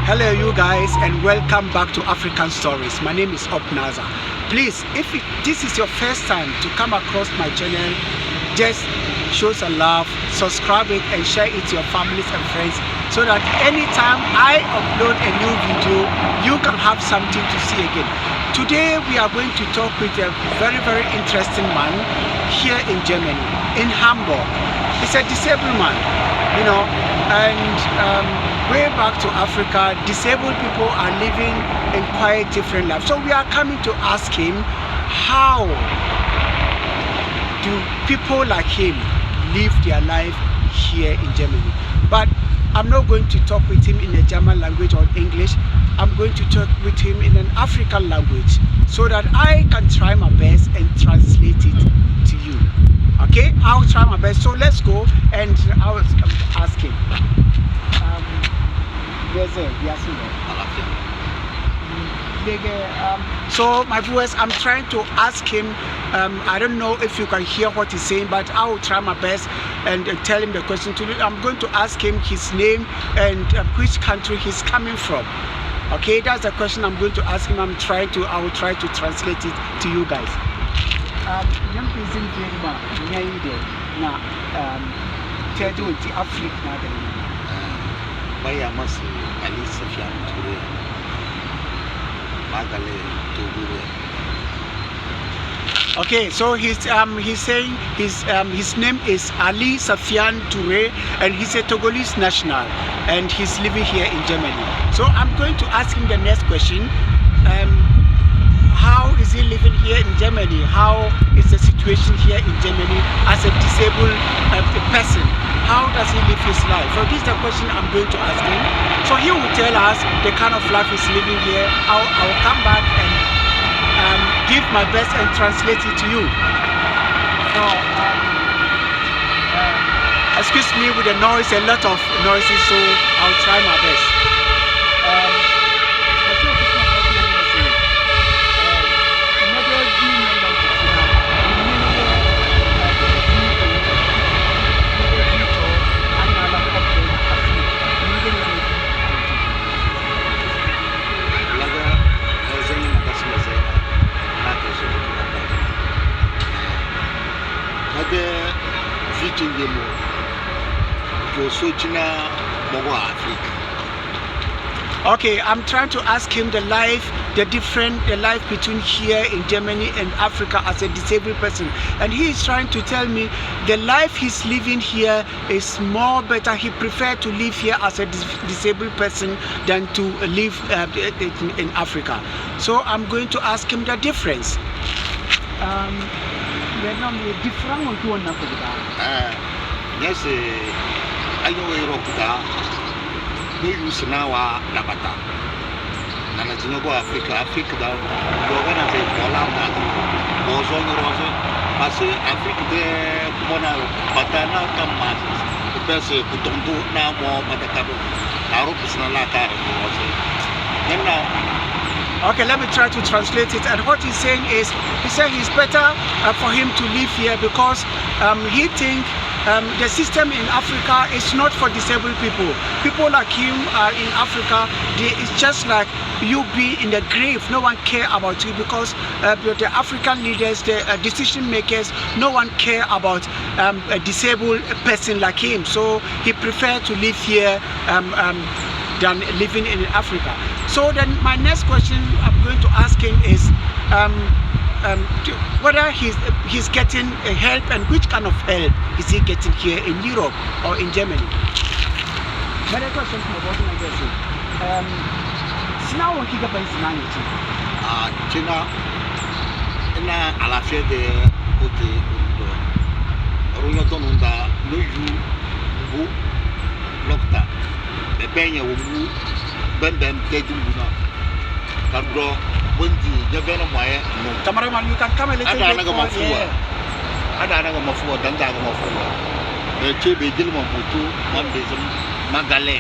Hello you guys, and welcome back to African Stories. My name is Opnaza. Please, if this is your first time to come across my channel, just show some love, subscribe it and share it to your families and friends so that anytime I upload a new video, you can have something to see again. Today we are going to talk with a very interesting man here in Germany, in Hamburg. He's a disabled man, you know, and way back to Africa, disabled people are living in quite different lives. So we are coming to ask him, how do people like him live their life here in Germany? But I'm not going to talk with him in a German language or English. I'm going to talk with him in an African language so that I can try my best and translate it to you. Okay, I'll try my best. So let's go and I'll ask him. So my viewers, I'm trying to ask him, I don't know if you can hear what he's saying, but I will try my best and tell him the question. I'm going to ask him his name and which country he's coming from. Okay, that's the question I'm going to ask him. I will try to translate it to you guys. Okay, so he's saying his name is Ali Safian Touré, and he's a Togolese national, and he's living here in Germany. So I'm going to ask him the next question. How is he living here in Germany? How is the situation here in Germany as a disabled person? How does he live his life? So this is the question I'm going to ask him. So he will tell us the kind of life he's living here. I will come back and give my best and translate it to you. So, excuse me with the noise, a lot of noises, so I'll try my best. Okay, I'm trying to ask him the life between here in Germany and Africa as a disabled person, and he is trying to tell me the life he's living here is more better. He prefers to live here as a disabled person than to live in Africa. So I'm going to ask him the difference. Yes, I know Europe. No use now, Nabata. Nanazino Africa, da Governor Bolanda, Bozon Rose, Passe Africa de Mona, Batana, Tamas, the best Putonto, now more Matacabo, Narup is Nalaka. Then now. Okay, let me try to translate it. And what he's saying is, he said it's better for him to live here because he thinks the system in Africa is not for disabled people. People like him in Africa, it's just like you be in the grave. No one care about you because the African leaders, the decision makers, no one care about a disabled person like him. So he preferred to live here than living in Africa. So then my next question I'm going to ask him is whether he's getting help and which kind of help is he getting here in Europe or in Germany. My question from about Sina won't kick up in Sinanity. China in a Alafia de Ote Runadonunda, no you Lokta, the Benya Wu, Bendem, Teduna, Cabro, Wendy, Javana Maya, Cameraman, you can come a little bit. I don't know Mafua, Dandagama, the Chibi Dilma Putu, Mandism, Magale.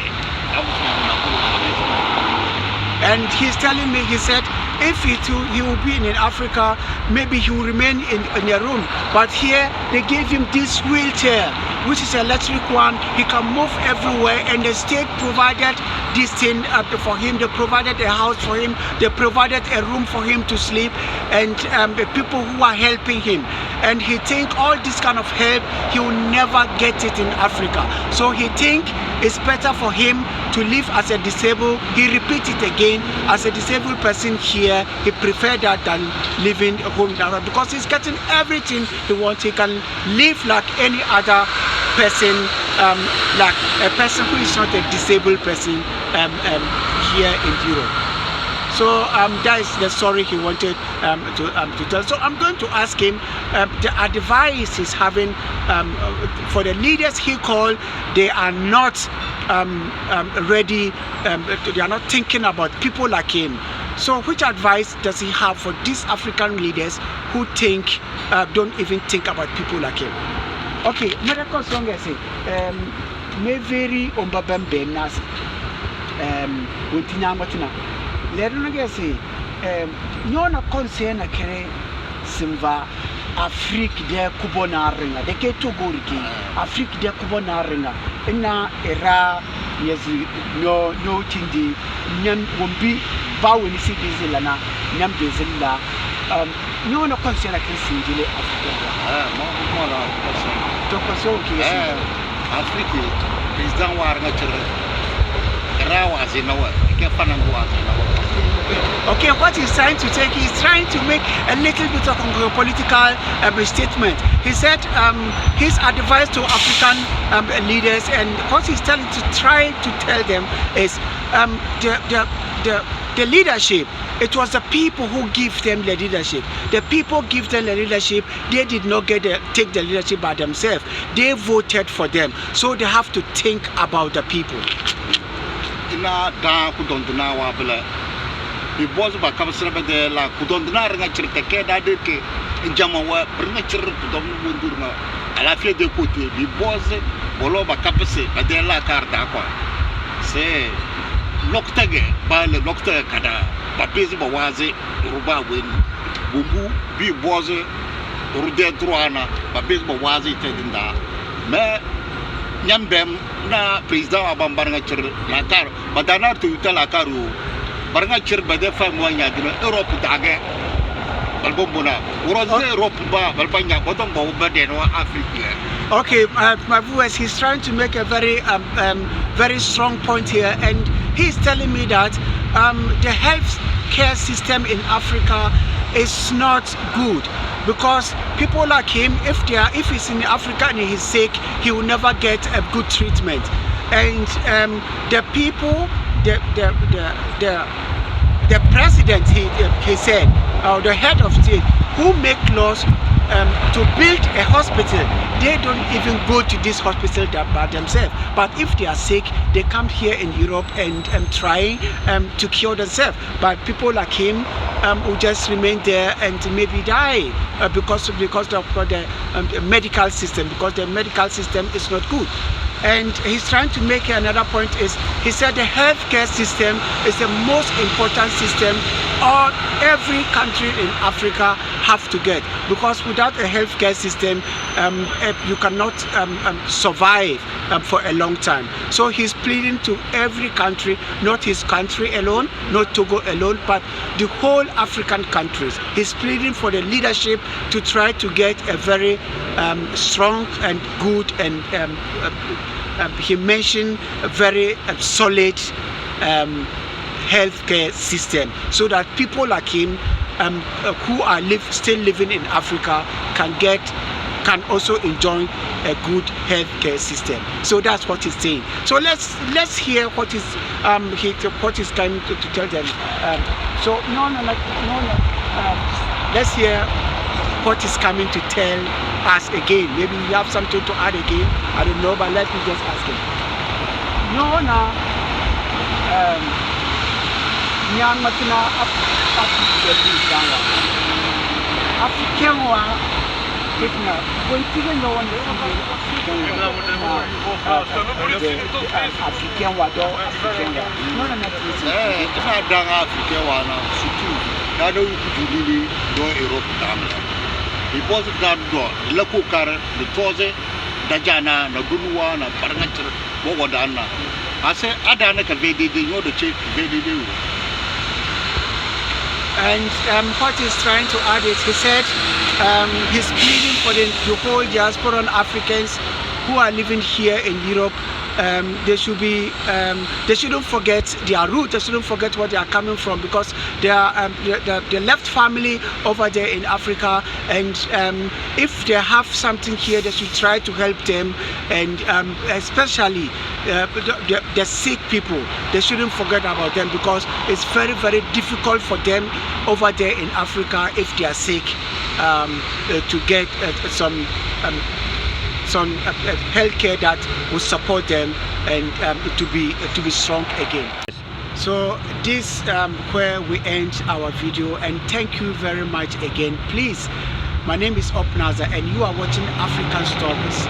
And he's telling me, he said, if he will be in Africa, maybe he will remain in a room. But here, they gave him this wheelchair. which is electric one. He can move everywhere, and the state provided this thing for him. They provided a house for him. They provided a room for him to sleep, and the people who are helping him. And he think all this kind of help, he will never get it in Africa. So he think it's better for him to live as a disabled. He repeats it again, as a disabled person here, he prefer that than living home because he's getting everything he wants. He can live like any other person, like a person who is not a disabled person here in Europe. So that is the story he wanted to tell. So I'm going to ask him the advice he's having for the leaders he called. They are not ready. They are not thinking about people like him. So which advice does he have for these African leaders who think don't even think about people like him? Okay, medical song I say me very ombabam benasi wintinya matina. Lerno ge say nyona concern akere simva Afrique de kubona ringa de ke togoriki Afrique de kubona ringa ina era yezi no tindi nyam wombi bawo ni si bizila nyam bizila nyona concern akere singile Afrique mo la to concern ki Afrique président war nga tere rawa zinawa ke fanangu azinawa. Okay, what he's trying to take, he's trying to make a little bit of a political statement. He said his advice to African leaders, and what he's trying to tell them is the leadership. It was the people who give them the leadership. The people give them the leadership. They did not take the leadership by themselves. They voted for them, so they have to think about the people. Ina da kudonduna wa bela biboz ba kamsra be de la kudonduna nga chirte ke da de ke njama wa bringa chirte kudom wondurna ala fie de côté biboz bolo ba kapse ba de la karta kwa c'est loktage ba le loktage kada ba bezi ba waze ruba wen bumbu biboz rude droana ba bezi ba waze tedinda mais nyambem na président abambar nga chir la kar badana to utala karu baranga chir bade fa mo nya dina Europe dage balbombona uroze Europe ba balbanya bodon bo bade no Afrique. Okay, my viewers, he's trying to make a very very strong point here, and he's telling me that the health care system in Africa is not good, because people like him, if he's in Africa and he's sick, he will never get a good treatment. And the people, the president, he said, or the head of state, who make laws to build a hospital, they don't even go to this hospital by themselves. But if they are sick, they come here in Europe and try to cure themselves. But people like him will just remain there and maybe die because of the medical system, because the medical system is not good. And he's trying to make another point is, he said the healthcare system is the most important system all every country in Africa have to get, because without a healthcare system you cannot survive for a long time. So he's pleading to every country, not his country alone, not Togo alone, but the whole African countries. He's pleading for the leadership to try to get a very strong and good and he mentioned a very solid healthcare system, so that people like him who are still living in Africa can also enjoy a good healthcare system. So that's what he's saying. So let's hear what is trying to tell them. Let's hear what is coming to tell us again. Maybe you have something to add again. I don't know, but let me just ask him. Because that door, local car, the toze, dajana na dunuwa na barngachir bo wadana ase adana ka VDD nyodo che VDD. And what he's trying to add is, he said he's pleading for the whole diasporan Africans who are living here in Europe. They shouldn't forget their roots. They shouldn't forget where they are coming from, because they left family over there in Africa, and if they have something here, they should try to help them, and especially the sick people. They shouldn't forget about them, because it's very, very difficult for them over there in Africa if they are sick to get some health care that will support them and to be strong again. So this where we end our video, and thank you very much again. Please, my name is Opnaza and you are watching African Stories.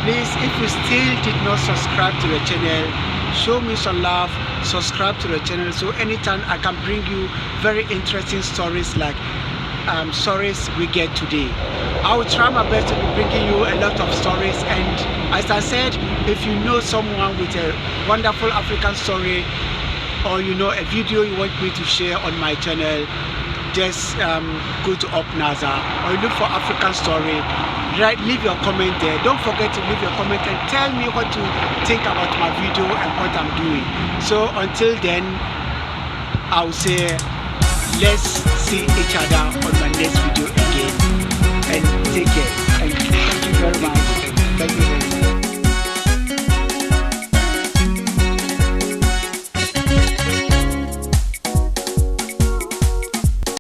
Please, if you still did not subscribe to the channel, show me some love, subscribe to the channel, so anytime I can bring you very interesting stories like stories we get today. I will try my best to be bringing you a lot of stories, and as I said, if you know someone with a wonderful African story, or you know a video you want me to share on my channel, just go to Opnaza or look for African Story. Right, leave your comment there. Don't forget to leave your comment and tell me what you think about my video and what I'm doing. So until then, I'll say let's see each other on my next video.